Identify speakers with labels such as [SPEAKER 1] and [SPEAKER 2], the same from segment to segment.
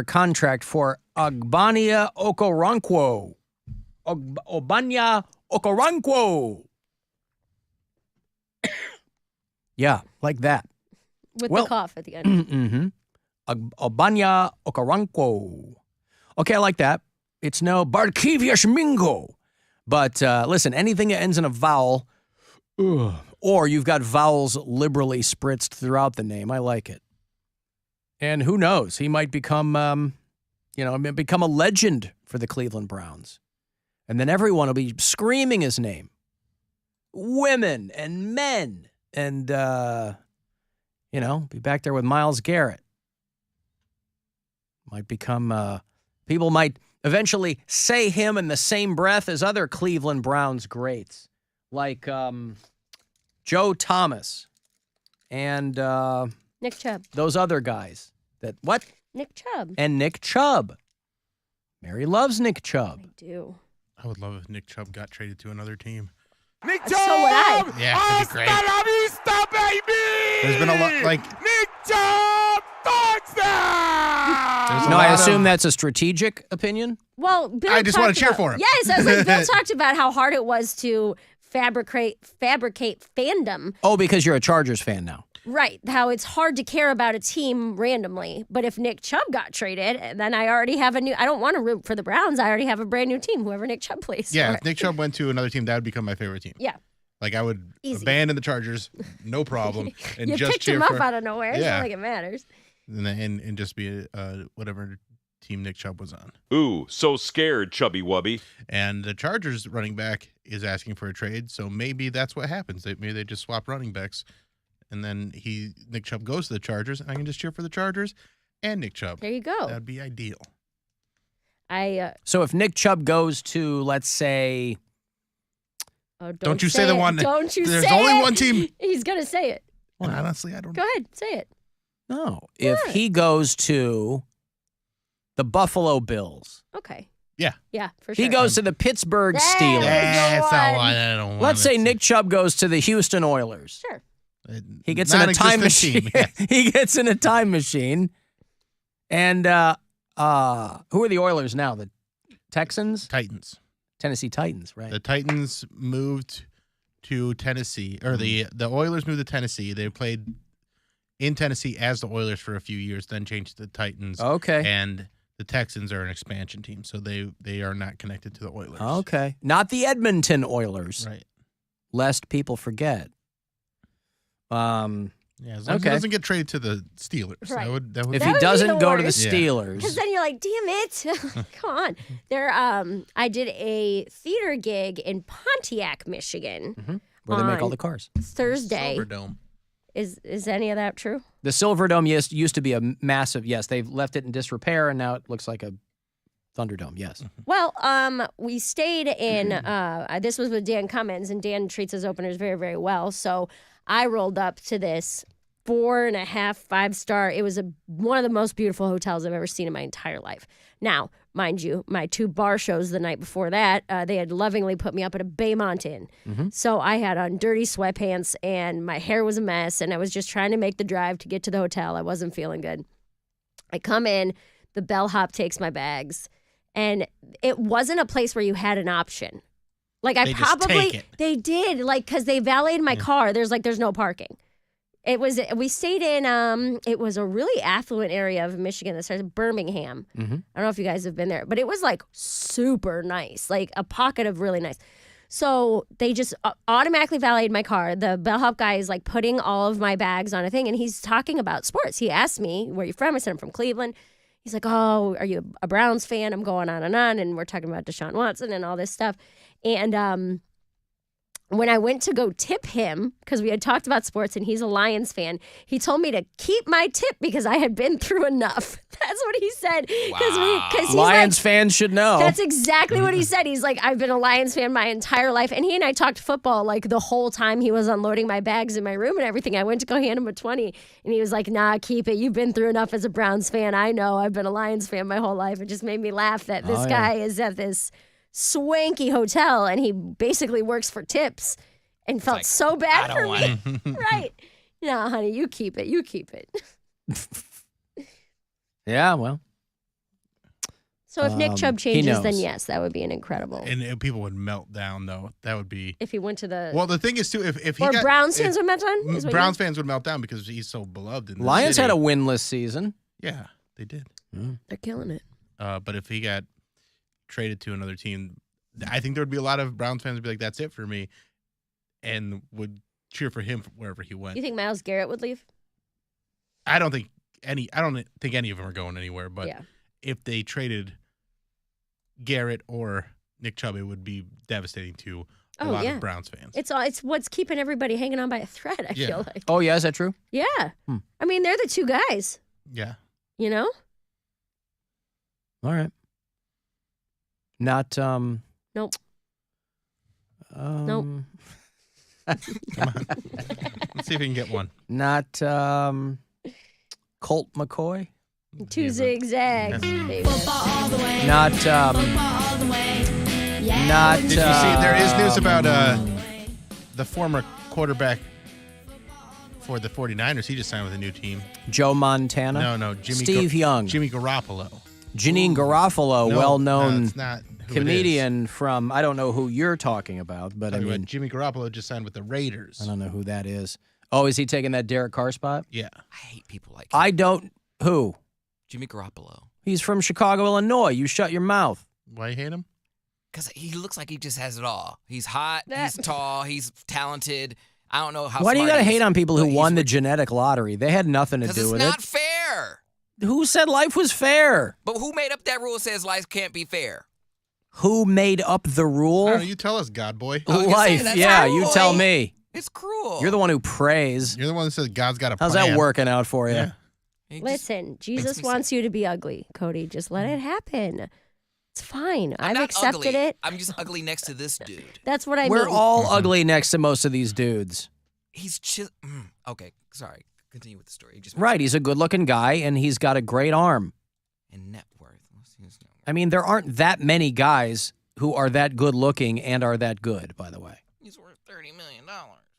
[SPEAKER 1] contract for Ogbania Okoronkwo. Ogbania Okoronkwo. Yeah, like that.
[SPEAKER 2] With the cough at the end.
[SPEAKER 1] Ogbania Okoronkwo. Okay, I like that. It's no Barkevius Mingo. But listen, anything that ends in a vowel, or you've got vowels liberally spritzed throughout the name, I like it. And who knows? He might become, become a legend for the Cleveland Browns. And then everyone will be screaming his name. Women and men. And, be back there with Myles Garrett. Might become, people might eventually say him in the same breath as other Cleveland Browns greats. Like Joe Thomas and
[SPEAKER 2] Nick Chubb.
[SPEAKER 1] Those other guys. What?
[SPEAKER 2] Nick Chubb.
[SPEAKER 1] And Nick Chubb. Mary loves Nick Chubb.
[SPEAKER 2] I do.
[SPEAKER 3] I would love if Nick Chubb got traded to another team.
[SPEAKER 4] Nick Chubb!
[SPEAKER 2] So would I.
[SPEAKER 3] Yeah, that'd be great.
[SPEAKER 4] Hasta la vista, baby!
[SPEAKER 3] There's been a lot, like...
[SPEAKER 4] Nick Chubb! Touchdown!
[SPEAKER 1] No, I assume that's a strategic opinion?
[SPEAKER 2] Well, Bill
[SPEAKER 3] I just want to cheer
[SPEAKER 2] about,
[SPEAKER 3] for him.
[SPEAKER 2] Yes, I was like, Bill talked about how hard it was to fabricate fandom.
[SPEAKER 1] Oh, because you're a Chargers fan now.
[SPEAKER 2] Right, how it's hard to care about a team randomly. But if Nick Chubb got traded, then I already have I don't want to root for the Browns. I already have a brand new team, whoever Nick Chubb plays
[SPEAKER 3] Yeah,
[SPEAKER 2] for.
[SPEAKER 3] if Nick Chubb went to another team, that would become my favorite team.
[SPEAKER 2] Yeah.
[SPEAKER 3] Like, I would
[SPEAKER 2] Easy.
[SPEAKER 3] abandon the Chargers, no problem, and
[SPEAKER 2] you
[SPEAKER 3] just
[SPEAKER 2] picked
[SPEAKER 3] cheer
[SPEAKER 2] him up
[SPEAKER 3] for...
[SPEAKER 2] out of nowhere. It's not like it matters.
[SPEAKER 3] And just be whatever team Nick Chubb was on.
[SPEAKER 5] Ooh, so scared, Chubby Wubby.
[SPEAKER 3] And the Chargers running back is asking for a trade, so maybe that's what happens. Maybe they just swap running backs, and then Nick Chubb goes to the Chargers, and I can just cheer for the Chargers and Nick Chubb.
[SPEAKER 2] There you go.
[SPEAKER 3] That'd be ideal.
[SPEAKER 1] So if Nick Chubb goes to, let's say...
[SPEAKER 2] Oh,
[SPEAKER 3] don't you say the one.
[SPEAKER 2] Don't you say it.
[SPEAKER 3] There's only one team.
[SPEAKER 2] He's going to say it.
[SPEAKER 3] Well, honestly, I don't know.
[SPEAKER 2] Go ahead, say it.
[SPEAKER 1] No, if he goes to the Buffalo Bills.
[SPEAKER 2] Okay.
[SPEAKER 3] Yeah.
[SPEAKER 2] Yeah, for sure.
[SPEAKER 1] He goes to the Pittsburgh Steelers.
[SPEAKER 3] That's not one. I don't want
[SPEAKER 1] Let's say Nick Chubb goes to the Houston Oilers.
[SPEAKER 2] Sure.
[SPEAKER 1] He gets in a time machine.
[SPEAKER 3] Team, yes.
[SPEAKER 1] He gets in a time machine. And who are the Oilers now? The Texans?
[SPEAKER 3] Titans.
[SPEAKER 1] Tennessee Titans, right?
[SPEAKER 3] The Titans moved to Tennessee, or the Oilers moved to Tennessee. They played in Tennessee as the Oilers for a few years, then changed to the Titans.
[SPEAKER 1] Okay.
[SPEAKER 3] And the Texans are an expansion team, so they are not connected to the Oilers.
[SPEAKER 1] Okay. Not the Edmonton Oilers.
[SPEAKER 3] Right.
[SPEAKER 1] Lest people forget.
[SPEAKER 3] Yeah, as long as he doesn't get traded to the Steelers.
[SPEAKER 2] Right.
[SPEAKER 3] That would
[SPEAKER 1] If
[SPEAKER 2] That
[SPEAKER 1] he
[SPEAKER 2] would be
[SPEAKER 1] doesn't
[SPEAKER 2] the
[SPEAKER 1] go to the
[SPEAKER 2] worst.
[SPEAKER 1] Steelers.
[SPEAKER 2] Because then you're like, damn it. Come on. I did a theater gig in Pontiac, Michigan.
[SPEAKER 1] Where they make all
[SPEAKER 2] on
[SPEAKER 1] the cars.
[SPEAKER 2] Thursday.
[SPEAKER 3] Silverdome.
[SPEAKER 2] Is any of that true?
[SPEAKER 1] The Silverdome used to be a massive, yes, they've left it in disrepair, and now it looks like a Thunderdome, yes.
[SPEAKER 2] Well, we stayed in, this was with Dan Cummins, and Dan treats his openers very, very well. So I rolled up to this 4.5, 5-star. It was one of the most beautiful hotels I've ever seen in my entire life. Now, mind you, my 2 bar shows the night before that, they had lovingly put me up at a Baymont Inn. So I had on dirty sweatpants, and my hair was a mess, and I was just trying to make the drive to get to the hotel. I wasn't feeling good. I come in, the bellhop takes my bags, and it wasn't a place where you had an option. Like
[SPEAKER 3] They just take it.
[SPEAKER 2] They did, like, because they valeted my car. There's no parking. We stayed in, it was a really affluent area of Michigan that starts Birmingham. I don't know if you guys have been there, but it was like super nice, like a pocket of really nice. So they just automatically valeted my car. The bellhop guy is like putting all of my bags on a thing, and he's talking about sports. He asked me, where are you from? I said, I'm from Cleveland. He's like, oh, are you a Browns fan? I'm going on, and we're talking about Deshaun Watson and all this stuff. And when I went to go tip him, because we had talked about sports and he's a Lions fan, he told me to keep my tip because I had been through enough. That's what he said. Because
[SPEAKER 1] Lions fans should know.
[SPEAKER 2] That's exactly what he said. He's like, I've been a Lions fan my entire life. And he and I talked football like the whole time he was unloading my bags in my room and everything. I went to go hand him a 20 and he was like, nah, keep it. You've been through enough as a Browns fan. I know. I've been a Lions fan my whole life. It just made me laugh that this guy is at this swanky hotel and he basically works for tips and felt so bad for me. Right. No, honey, you keep it. You keep it.
[SPEAKER 1] Yeah, well,
[SPEAKER 2] So if Nick Chubb
[SPEAKER 1] he
[SPEAKER 2] changes, then
[SPEAKER 1] knows.
[SPEAKER 2] yes, that would be an incredible.
[SPEAKER 3] And people would melt down, though. That would be.
[SPEAKER 2] If he went to the.
[SPEAKER 3] Well, the thing is, too, if he
[SPEAKER 2] or
[SPEAKER 3] got.
[SPEAKER 2] Browns fans would melt down? Is what
[SPEAKER 3] Browns fans would melt down because he's so beloved. In the
[SPEAKER 1] Lions
[SPEAKER 3] city.
[SPEAKER 1] had a winless season.
[SPEAKER 3] Yeah, they did.
[SPEAKER 2] They're killing it.
[SPEAKER 3] But if he got traded to another team, I think there would be a lot of Browns fans would be like, "That's it for me," and would cheer for him wherever he went.
[SPEAKER 2] You think Myles Garrett would leave?
[SPEAKER 3] I don't think any of them are going anywhere. But
[SPEAKER 2] Yeah.
[SPEAKER 3] if they traded Garrett or Nick Chubb, it would be devastating to a lot of Browns fans.
[SPEAKER 2] It's what's keeping everybody hanging on by a thread, I feel like.
[SPEAKER 1] Oh, yeah, is that true?
[SPEAKER 2] Yeah. I mean, they're the two guys,
[SPEAKER 3] Yeah.
[SPEAKER 2] you know?
[SPEAKER 1] All right. Not,
[SPEAKER 2] Nope.
[SPEAKER 3] Come on. Let's see if we can get one.
[SPEAKER 1] Not, Colt McCoy?
[SPEAKER 2] Two zigzags, baby.
[SPEAKER 1] Not, not,
[SPEAKER 3] Did you see? There is news about the former quarterback for the 49ers. He just signed with a new team.
[SPEAKER 1] Joe Montana?
[SPEAKER 3] No,
[SPEAKER 1] Steve Young.
[SPEAKER 3] Jimmy Garoppolo.
[SPEAKER 1] Janine Garofalo,
[SPEAKER 3] No,
[SPEAKER 1] well-known
[SPEAKER 3] it's not who
[SPEAKER 1] comedian from, I don't know who you're talking about, but I mean,
[SPEAKER 3] Jimmy Garoppolo just signed with the Raiders.
[SPEAKER 1] I don't know who that is. Oh, is he taking that Derek Carr spot?
[SPEAKER 3] Yeah.
[SPEAKER 6] I hate people like
[SPEAKER 1] I don't, who?
[SPEAKER 6] Jimmy Garoppolo.
[SPEAKER 1] He's from Chicago, Illinois. You shut your mouth.
[SPEAKER 3] Why you hate him?
[SPEAKER 6] Because he looks like he just has it all. He's hot,
[SPEAKER 2] That-
[SPEAKER 6] he's tall, he's talented. I don't know how
[SPEAKER 1] Why do you
[SPEAKER 6] smart
[SPEAKER 1] got to
[SPEAKER 6] he
[SPEAKER 1] hate
[SPEAKER 6] is,
[SPEAKER 1] on people who
[SPEAKER 6] but
[SPEAKER 1] won the
[SPEAKER 6] he's-
[SPEAKER 1] genetic lottery? They had nothing to
[SPEAKER 6] Because
[SPEAKER 1] do
[SPEAKER 6] it's
[SPEAKER 1] with
[SPEAKER 6] not
[SPEAKER 1] it.
[SPEAKER 6] fair.
[SPEAKER 1] Who said life was fair?
[SPEAKER 6] But who made up that rule that says life can't be fair?
[SPEAKER 1] Who made up the
[SPEAKER 3] I
[SPEAKER 1] rule?
[SPEAKER 3] don't know, you tell us, God boy.
[SPEAKER 6] I was gonna say,
[SPEAKER 1] Life.
[SPEAKER 6] that's
[SPEAKER 1] Yeah,
[SPEAKER 6] cruel.
[SPEAKER 1] you tell me.
[SPEAKER 6] It's cruel.
[SPEAKER 1] You're the one who prays.
[SPEAKER 3] You're the one that says God's got a
[SPEAKER 1] How's
[SPEAKER 3] plan.
[SPEAKER 1] that working out for you?
[SPEAKER 3] Yeah.
[SPEAKER 6] It just-
[SPEAKER 2] Listen, Jesus
[SPEAKER 6] me
[SPEAKER 2] wants you to be ugly, Cody. Just let it happen. It's fine.
[SPEAKER 6] I'm
[SPEAKER 2] I've
[SPEAKER 6] not
[SPEAKER 2] accepted
[SPEAKER 6] ugly.
[SPEAKER 2] it.
[SPEAKER 6] I'm just ugly next to this dude.
[SPEAKER 2] That's what I
[SPEAKER 1] We're
[SPEAKER 2] mean.
[SPEAKER 1] all ugly next to most of these dudes.
[SPEAKER 6] He's okay, sorry. Continue with the story. He just
[SPEAKER 1] Right, he's a good-looking guy, and he's got a great arm.
[SPEAKER 6] And net worth. Let's see his net worth.
[SPEAKER 1] I mean, there aren't that many guys who are that good-looking and are that good, by the way.
[SPEAKER 6] He's worth $30 million.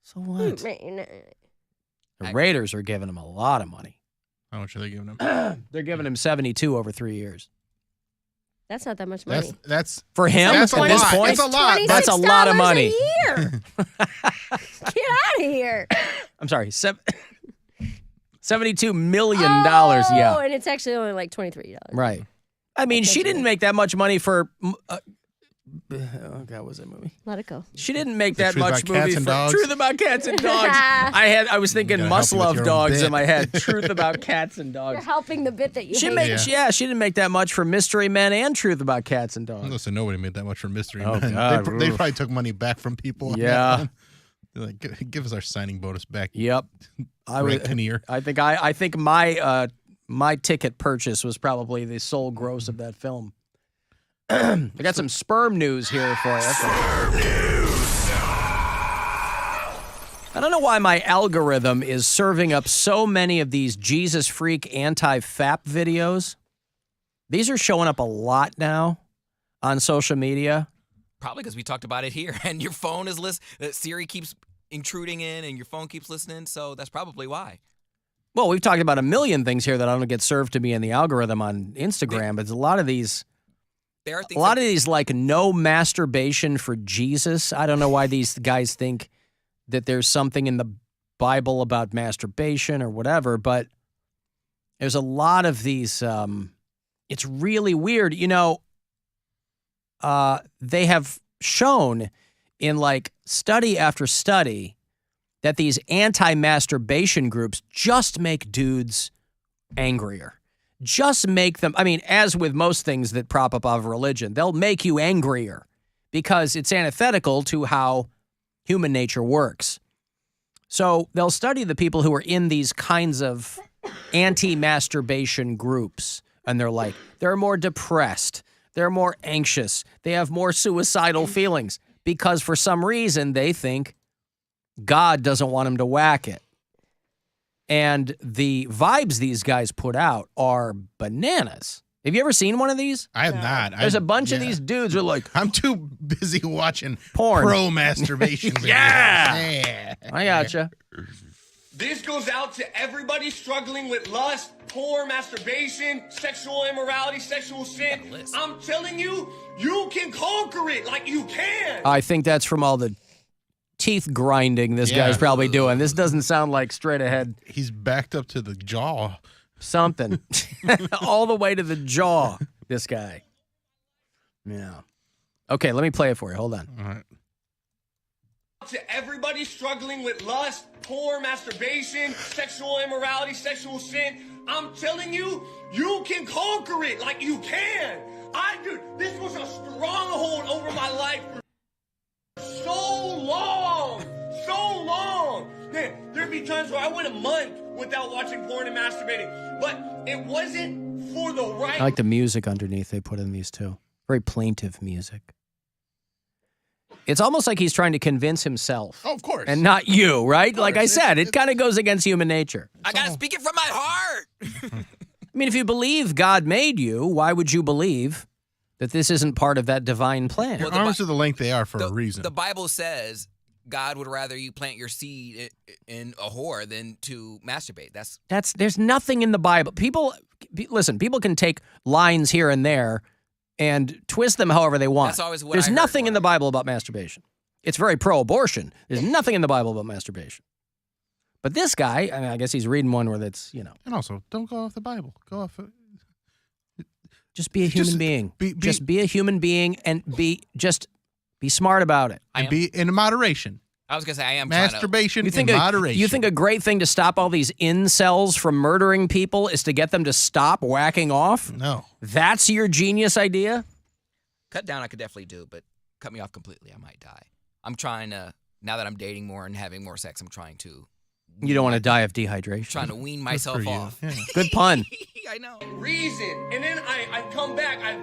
[SPEAKER 1] So what?
[SPEAKER 2] Mm,
[SPEAKER 1] The Raiders are giving him a lot of money.
[SPEAKER 3] How much are they giving him?
[SPEAKER 1] They're giving him 72 over 3 years.
[SPEAKER 2] That's not that much money.
[SPEAKER 3] That's
[SPEAKER 1] For him,
[SPEAKER 3] That's a
[SPEAKER 1] at this
[SPEAKER 3] lot.
[SPEAKER 1] point,
[SPEAKER 3] That's a lot.
[SPEAKER 1] That's a lot of
[SPEAKER 2] $26
[SPEAKER 1] money.
[SPEAKER 2] a year. Get out of here.
[SPEAKER 1] I'm sorry, $72 million,
[SPEAKER 2] Oh,
[SPEAKER 1] yeah.
[SPEAKER 2] and it's actually only like $23.
[SPEAKER 1] Right. I mean, she didn't make that much money for. Oh God, what was that movie?
[SPEAKER 2] Let it go.
[SPEAKER 1] She didn't make
[SPEAKER 3] The
[SPEAKER 1] that
[SPEAKER 3] Truth
[SPEAKER 1] much
[SPEAKER 3] About Cats
[SPEAKER 1] movie
[SPEAKER 3] and
[SPEAKER 1] for
[SPEAKER 3] Dogs?
[SPEAKER 1] Truth About Cats and Dogs. I was thinking
[SPEAKER 3] gotta
[SPEAKER 1] Must
[SPEAKER 3] help you with
[SPEAKER 1] Love
[SPEAKER 3] your own
[SPEAKER 1] Dogs
[SPEAKER 3] bit.
[SPEAKER 1] in my head. Truth About Cats and
[SPEAKER 2] You're
[SPEAKER 1] Dogs.
[SPEAKER 2] helping the bit that you
[SPEAKER 1] She
[SPEAKER 2] hate.
[SPEAKER 1] made, she didn't make that much for Mystery Men and Truth About Cats and Dogs.
[SPEAKER 3] Listen, nobody made that much for Mystery
[SPEAKER 1] Oh,
[SPEAKER 3] Men.
[SPEAKER 1] God,
[SPEAKER 3] They
[SPEAKER 1] oof.
[SPEAKER 3] probably took money back from people. on
[SPEAKER 1] Yeah.
[SPEAKER 3] that one. They're like, give us our signing bonus back.
[SPEAKER 1] Yep.
[SPEAKER 3] Right, Kinnear.
[SPEAKER 1] I think my ticket purchase was probably the sole gross of that film. I got some sperm news here for you. I don't know why my algorithm is serving up so many of these Jesus freak anti-fap videos. These are showing up a lot now on social media.
[SPEAKER 6] Probably because we talked about it here, and your phone is Siri keeps intruding in, and your phone keeps listening. So that's probably why.
[SPEAKER 1] Well, we've talked about a million things here that I don't get served to me in the algorithm on Instagram, but a lot of these.
[SPEAKER 6] There are things
[SPEAKER 1] A lot of these, like, no masturbation for Jesus. I don't know why these guys think that there's something in the Bible about masturbation or whatever, but there's a lot of these. It's really weird. You know, they have shown in, like, study after study that these anti-masturbation groups just make dudes angrier. Just make them, I mean, as with most things that prop up out of religion, they'll make you angrier because it's antithetical to how human nature works. So they'll study the people who are in these kinds of anti-masturbation groups, and they're more depressed, they're more anxious, they have more suicidal feelings because for some reason they think God doesn't want them to whack it. And the vibes these guys put out are bananas. Have you ever seen one of these?
[SPEAKER 3] I have not.
[SPEAKER 1] There's a bunch of these dudes who are like,
[SPEAKER 3] I'm too busy watching
[SPEAKER 1] Porn.
[SPEAKER 3] pro masturbation videos.
[SPEAKER 1] Yeah. I gotcha.
[SPEAKER 7] This goes out to everybody struggling with lust, porn, masturbation, sexual immorality, sexual sin. I'm telling you, you can conquer it like you can.
[SPEAKER 1] I think that's from all the teeth grinding this guy's probably doing. This doesn't sound like straight ahead.
[SPEAKER 3] He's backed up to the jaw.
[SPEAKER 1] Something. All the way to the jaw, this guy. Yeah. Okay, let me play it for you. Hold on.
[SPEAKER 3] All right.
[SPEAKER 7] To everybody struggling with lust, porn, masturbation, sexual immorality, sexual sin, I'm telling you, you can conquer it like you can. Dude, this was a stronghold over my life for so long. Man, there'd be times where I went a month without watching porn and masturbating, but it wasn't for the right.
[SPEAKER 1] I like the music underneath they put in these too. Very plaintive music. It's almost like he's trying to convince himself.
[SPEAKER 3] Oh, of course.
[SPEAKER 1] And not you, right? Like I said, it kind of goes against human nature.
[SPEAKER 6] I got to speak it from my heart.
[SPEAKER 1] I mean, if you believe God made you, why would you believe that this isn't part of that divine plan?
[SPEAKER 3] Your arms are the length they are for a reason.
[SPEAKER 6] The Bible says God would rather you plant your seed in a whore than to masturbate.
[SPEAKER 1] There's nothing in the Bible. Listen, people can take lines here and there and twist them however they want.
[SPEAKER 6] That's always what
[SPEAKER 1] There's
[SPEAKER 6] I heard
[SPEAKER 1] nothing in the Bible about masturbation. It's very pro-abortion. There's nothing in the Bible about masturbation. But this guy, I mean, I guess he's reading one where that's, you know.
[SPEAKER 3] And also, don't go off the Bible. Go off.
[SPEAKER 1] Just be a human being. Just be a human being and be smart about it.
[SPEAKER 3] And be in moderation.
[SPEAKER 6] I was going to say, I am
[SPEAKER 3] masturbation in moderation.
[SPEAKER 1] You think a great thing to stop all these incels from murdering people is to get them to stop whacking off?
[SPEAKER 3] No.
[SPEAKER 1] That's your genius idea?
[SPEAKER 6] Cut down I could definitely do, but cut me off completely, I might die. I'm trying to, now that I'm dating more and having more sex, I'm trying to.
[SPEAKER 1] You don't want to die of dehydration.
[SPEAKER 6] Trying to wean myself off.
[SPEAKER 3] Yeah.
[SPEAKER 1] Good pun.
[SPEAKER 6] I know.
[SPEAKER 7] Reason. And then I come back, I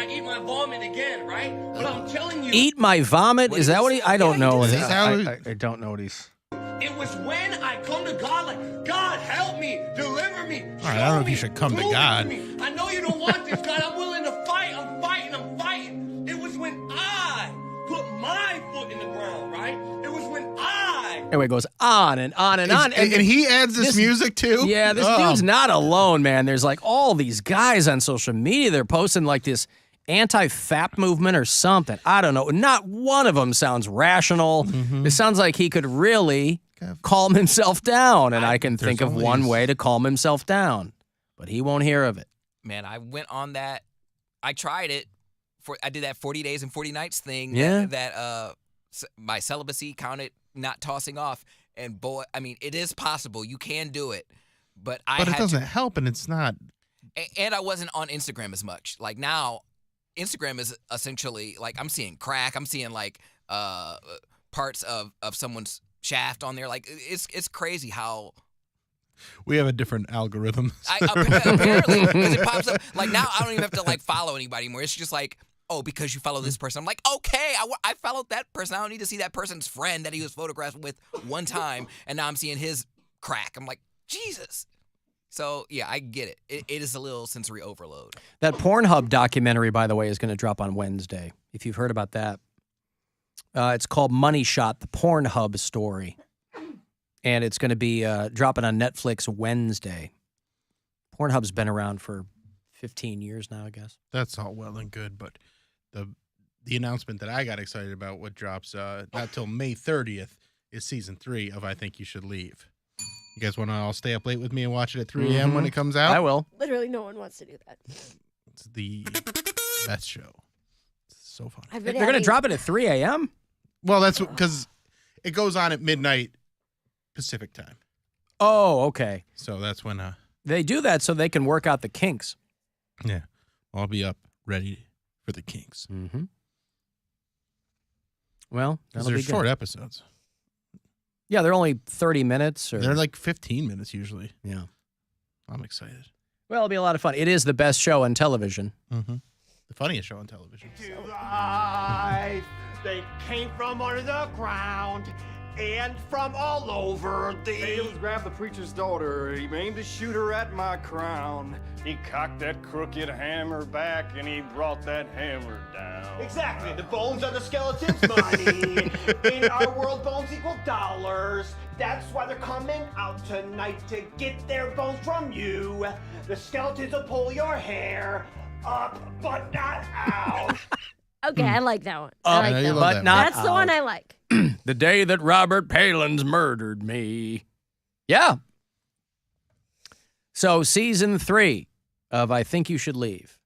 [SPEAKER 7] eat my vomit again, right? But I'm telling you.
[SPEAKER 1] Eat my vomit? Is that what he... I don't know.
[SPEAKER 3] I
[SPEAKER 1] don't know what he's...
[SPEAKER 7] It was when I come to God, like, God, help me, deliver me.
[SPEAKER 3] All right, I don't know if you should come to God.
[SPEAKER 7] I know you don't want this, God. I'm willing to fight. I'm fighting. It was when I put my foot in the ground, right? It was when I...
[SPEAKER 1] Anyway, it goes on and on and on.
[SPEAKER 3] And he adds this music too?
[SPEAKER 1] Yeah, this dude's not alone, man. There's like all these guys on social media. They're posting like this anti-fap movement or something. I don't know. Not one of them sounds rational. It sounds like he could really calm himself down, and I can think of one way to calm himself down, but he won't hear of it.
[SPEAKER 6] Man, I went on that. I tried it. I did that 40 days and 40 nights thing.
[SPEAKER 1] Yeah.
[SPEAKER 6] That my celibacy counted not tossing off. And boy, I mean, it is possible. You can do it. But
[SPEAKER 3] it doesn't help, and it's not.
[SPEAKER 6] And I wasn't on Instagram as much. Like now, Instagram is essentially like I'm seeing crack. I'm seeing like parts of someone's shaft on there. Like it's crazy how.
[SPEAKER 3] We have a different algorithm.
[SPEAKER 6] Apparently, because it pops up. Like now, I don't even have to like follow anybody anymore. It's just like, oh, because you follow this person. I'm like, okay, I followed that person. I don't need to see that person's friend that he was photographed with one time, and now I'm seeing his crack. I'm like, Jesus. So, yeah, I get it. It is a little sensory overload.
[SPEAKER 1] That Pornhub documentary, by the way, is going to drop on Wednesday, if you've heard about that. It's called Money Shot, the Pornhub story. And it's going to be dropping on Netflix Wednesday. Pornhub's been around for 15 years now, I guess.
[SPEAKER 3] That's all well and good, but the announcement that I got excited about, what drops not till May 30th, is season 3 of I Think You Should Leave. You guys want to all stay up late with me and watch it at 3 a.m. when it comes out?
[SPEAKER 1] I will.
[SPEAKER 2] Literally no one wants to do that.
[SPEAKER 3] It's the best show. It's so funny.
[SPEAKER 1] They're going to drop it at 3 a.m.?
[SPEAKER 3] Well, that's because it goes on at midnight Pacific time.
[SPEAKER 1] Oh, okay.
[SPEAKER 3] So that's when...
[SPEAKER 1] they do that so they can work out the kinks.
[SPEAKER 3] Yeah. I'll be up ready for the kinks.
[SPEAKER 1] Mm-hmm. Well, that'll
[SPEAKER 3] they're
[SPEAKER 1] be good.
[SPEAKER 3] Short episodes.
[SPEAKER 1] Yeah, they're only 30 minutes.
[SPEAKER 3] They're like 15 minutes usually.
[SPEAKER 1] Yeah.
[SPEAKER 3] I'm excited.
[SPEAKER 1] Well, it'll be a lot of fun. It is the best show on television.
[SPEAKER 3] Mm-hmm. The funniest show on television.
[SPEAKER 4] Life, they came from under the ground.
[SPEAKER 7] and from all over the...
[SPEAKER 8] Balaam grabbed the preacher's daughter. He aimed to shoot her at my crown. He cocked that crooked hammer back and he brought that hammer down.
[SPEAKER 7] Exactly, the bones are the skeleton's money. In our world, bones equal dollars. That's why they're coming out tonight to get their bones from you. The skeletons will pull your hair up, but not out.
[SPEAKER 2] Okay, I like that one. I like
[SPEAKER 3] Yeah, you
[SPEAKER 2] that
[SPEAKER 3] love
[SPEAKER 2] one.
[SPEAKER 3] that
[SPEAKER 1] But
[SPEAKER 3] one.
[SPEAKER 1] not
[SPEAKER 2] That's the one I like.
[SPEAKER 1] the day that Robert Palin's murdered me. Yeah. So season 3 of I Think You Should Leave.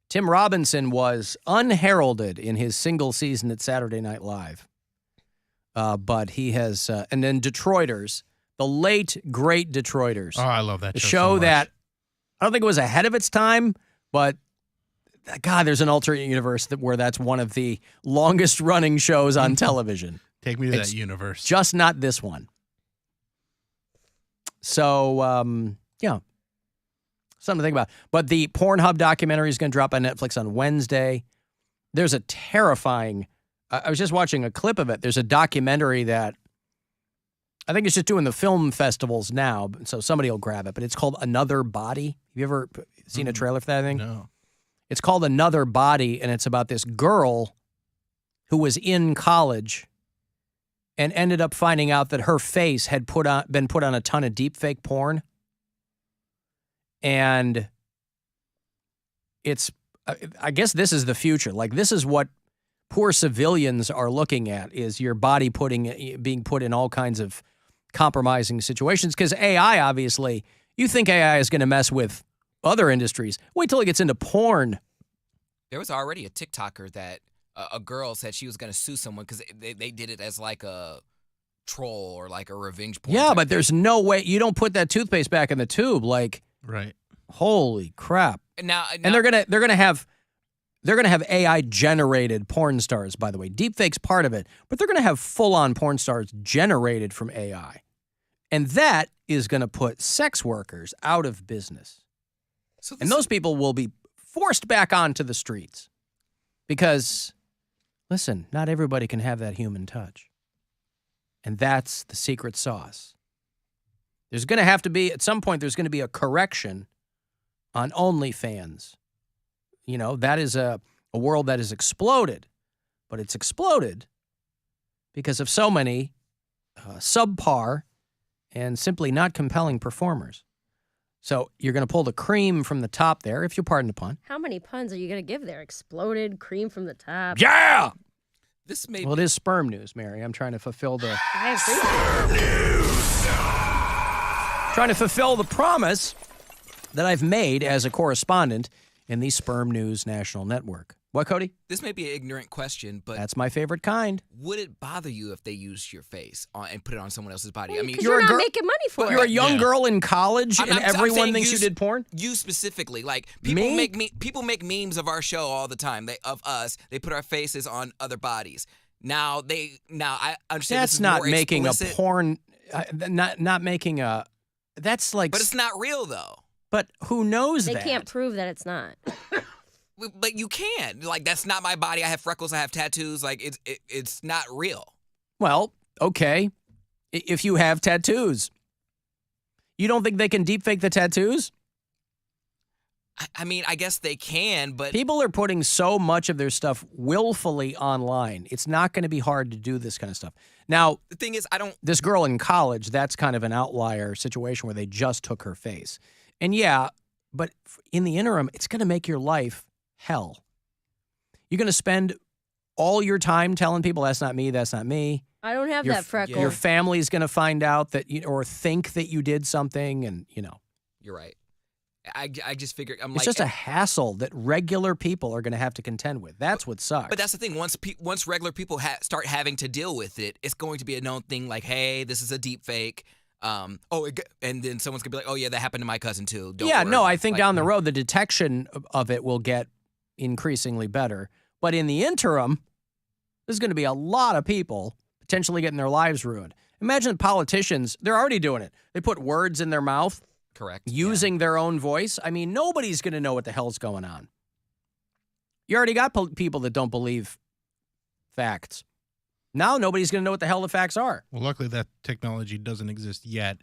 [SPEAKER 1] Tim Robinson was unheralded in his single season at Saturday Night Live. But he has, and then Detroiters, the late, great Detroiters.
[SPEAKER 3] Oh, I love that
[SPEAKER 1] The
[SPEAKER 3] show.
[SPEAKER 1] show
[SPEAKER 3] so much.
[SPEAKER 1] that, I don't think it was ahead of its time, but God, there's an alternate universe where that's one of the longest running shows on television.
[SPEAKER 3] Take me to
[SPEAKER 1] It's
[SPEAKER 3] that universe.
[SPEAKER 1] Just not this one. So, yeah. Something to think about. But the Pornhub documentary is going to drop on Netflix on Wednesday. There's a terrifying, I was just watching a clip of it. There's a documentary that I think it's just doing the film festivals now, so somebody will grab it. But it's called Another Body. Have you ever seen a trailer for that thing?
[SPEAKER 3] No.
[SPEAKER 1] It's called Another Body, and it's about this girl who was in college and ended up finding out that her face had been put on a ton of deepfake porn. And it's, I guess this is the future. Like, this is what poor civilians are looking at, is your body being put in all kinds of compromising situations. Because AI, obviously, you think AI is going to mess with other industries. Wait till it gets into porn.
[SPEAKER 6] There was already a TikToker that a girl said she was going to sue someone because they did it as like a troll or like a revenge porn.
[SPEAKER 1] Yeah,
[SPEAKER 6] type
[SPEAKER 1] but
[SPEAKER 6] thing.
[SPEAKER 1] there's no way. You don't put that toothpaste back in the tube. Like,
[SPEAKER 3] Right.
[SPEAKER 1] holy crap.
[SPEAKER 6] Now,
[SPEAKER 1] And they're gonna have AI generated porn stars, by the way. Deepfake's part of it, but they're gonna have full-on porn stars generated from AI. And that is gonna put sex workers out of business. And those people will be forced back onto the streets. Because, listen, not everybody can have that human touch. And that's the secret sauce. There's going to have to be, at some point, there's going to be a correction on OnlyFans. You know, that is a world that has exploded. But it's exploded because of so many subpar and simply not compelling performers. So you're going to pull the cream from the top there, if you'll pardon the pun.
[SPEAKER 2] How many puns are you going to give there? Exploded, cream from the top.
[SPEAKER 1] Yeah!
[SPEAKER 6] this may
[SPEAKER 1] Well, it is sperm news, Mary. I'm trying to fulfill the...
[SPEAKER 2] I agree.
[SPEAKER 1] Trying to fulfill the promise that I've made as a correspondent in the Sperm News National Network. What, Cody?
[SPEAKER 6] this may be an ignorant question, but
[SPEAKER 1] That's my favorite kind.
[SPEAKER 6] would it bother you if they used your face and put it on someone else's body?
[SPEAKER 2] Well,
[SPEAKER 6] I mean,
[SPEAKER 2] because
[SPEAKER 1] you're
[SPEAKER 2] you're
[SPEAKER 1] a
[SPEAKER 2] not
[SPEAKER 1] girl-
[SPEAKER 2] making money for
[SPEAKER 1] You're a
[SPEAKER 2] it.
[SPEAKER 1] young
[SPEAKER 3] Yeah.
[SPEAKER 1] girl in college
[SPEAKER 6] I'm
[SPEAKER 1] and
[SPEAKER 6] not- I'm
[SPEAKER 1] everyone
[SPEAKER 6] saying
[SPEAKER 1] thinks you did porn?
[SPEAKER 6] You specifically, like people
[SPEAKER 1] Me?
[SPEAKER 6] people make memes of our show all the time. Of us, they put our faces on other bodies. Now I understand this
[SPEAKER 1] That's
[SPEAKER 6] is
[SPEAKER 1] not
[SPEAKER 6] more
[SPEAKER 1] making
[SPEAKER 6] explicit,
[SPEAKER 1] a porn, not making a, that's like,
[SPEAKER 6] but it's not real though.
[SPEAKER 1] but who knows
[SPEAKER 2] They
[SPEAKER 1] that?
[SPEAKER 2] can't prove that it's not.
[SPEAKER 6] But you can. Like, that's not my body. I have freckles. I have tattoos. Like, it's not real.
[SPEAKER 1] Well, okay. If you have tattoos, you don't think they can deepfake the tattoos?
[SPEAKER 6] I mean, I guess they can, but
[SPEAKER 1] People are putting so much of their stuff willfully online. It's not going to be hard to do this kind of stuff. Now,
[SPEAKER 6] the thing is, I don't.
[SPEAKER 1] this girl in college, that's kind of an outlier situation where they just took her face. And yeah, but in the interim, it's going to make your life hell. You're going to spend all your time telling people, that's not me, that's not me.
[SPEAKER 2] I don't have that freckle.
[SPEAKER 1] Your family's going to find out that you, or think that you did something, and, you know.
[SPEAKER 6] You're right. I just figured. I'm
[SPEAKER 1] It's
[SPEAKER 6] like,
[SPEAKER 1] just a hassle that regular people are going to have to contend with. That's what sucks.
[SPEAKER 6] But that's the thing. Once regular people start having to deal with it, it's going to be a known thing. Like, hey, this is a deep fake. And then someone's gonna be like, oh yeah, that happened to my cousin too. Don't
[SPEAKER 1] yeah,
[SPEAKER 6] worry.
[SPEAKER 1] no, I think
[SPEAKER 6] Like,
[SPEAKER 1] down the road the detection of it will get increasingly better. But in the interim, there's going to be a lot of people potentially getting their lives ruined. Imagine politicians; they're already doing it. They put words in their mouth.
[SPEAKER 6] correct.
[SPEAKER 1] Using their own voice. I mean, nobody's going to know what the hell's going on. You already got people that don't believe facts. Now nobody's going to know what the hell the facts are.
[SPEAKER 3] Well, luckily that technology doesn't exist yet.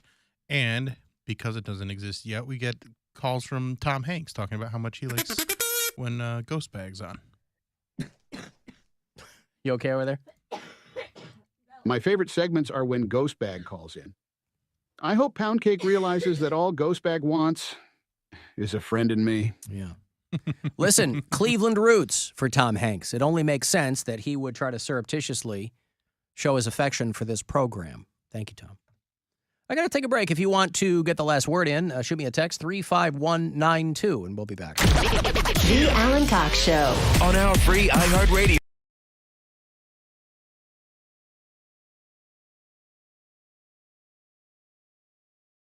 [SPEAKER 3] And because it doesn't exist yet, we get calls from Tom Hanks talking about how much he likes when Ghost Bag's on.
[SPEAKER 1] You okay over there?
[SPEAKER 9] My favorite segments are when Ghost Bag calls in. I hope Poundcake realizes that all Ghost Bag wants is a friend in me.
[SPEAKER 1] Yeah. Listen, Cleveland roots for Tom Hanks. It only makes sense that he would try to surreptitiously show his affection for this program. Thank you, Tom. I got to take a break. If you want to get the last word in, shoot me a text, 35192, and we'll be back.
[SPEAKER 10] The Alan Cox Show.
[SPEAKER 11] On our free iHeartRadio.